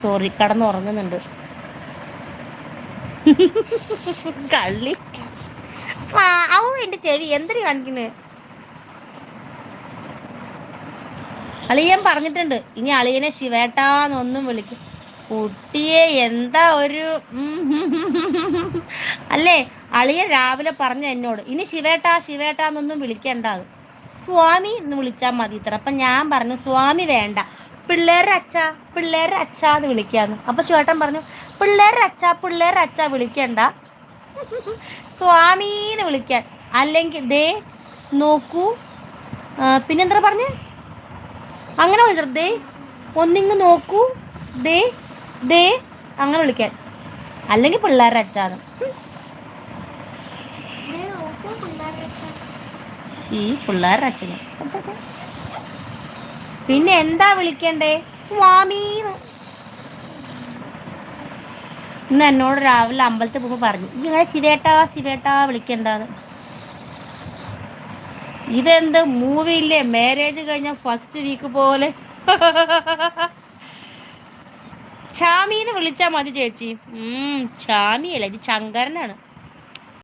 Sorry, കടന്നുറങ്ങുന്നുണ്ട്. കള്ളി എന്റെ ചെവി എന്തിനു കാണിക്കുന്നത്? അളിയൻ പറഞ്ഞിട്ടുണ്ട് ഇനി അളിയനെ ശിവേട്ടാന്നൊന്നും വിളിക്കും. കുട്ടിയെ എന്താ ഒരു അല്ലേ, അളിയൻ രാവിലെ പറഞ്ഞ എന്നോട് ഇനി ശിവേട്ടാ ശിവേട്ടാന്നൊന്നും വിളിക്കണ്ടാന്ന്, സ്വാമി എന്ന് വിളിച്ചാൽ മതി ഇത്ര. അപ്പം ഞാൻ പറഞ്ഞു സ്വാമി വേണ്ട, പിള്ളേരുടെ അച്ഛാന്ന് വിളിക്കാന്ന്. അപ്പം ശിവേട്ടൻ പറഞ്ഞു പിള്ളേരുടെ അച്ഛ വിളിക്കണ്ട, സ്വാമീന്ന് വിളിക്കാൻ. അല്ലെങ്കിൽ ദേ നോക്കൂ, പിന്നെന്താ പറഞ്ഞേ, അങ്ങനെ വിളിക്കണം. ദേ ഒന്നിങ്ങ് നോക്കൂ, ദേ ദേ അങ്ങനെ വിളിക്കാൻ, അല്ലെങ്കിൽ പിള്ളേരുടെ അച്ഛാന്ന്. ഈ പിള്ളേരുടെ അച്ഛന് പിന്നെ എന്താ വിളിക്കണ്ടേ? സ്വാമീന്ന്. ഇന്ന് എന്നോട് രാവിലെ അമ്പലത്തിൽ പോകുമ്പോൾ പറഞ്ഞു ഇങ്ങനെ ശിവേട്ടാ വിളിക്കണ്ടാന്ന്. ഇതെന്ത് മൂവിയില്ലേ, മാരേജ് കഴിഞ്ഞ ഫസ്റ്റ് വീക്ക് പോലെ. ചാമീന്ന് വിളിച്ചാ മതി ചേച്ചി. ചാമിയല്ല, ഇത് ശങ്കരനാണ്.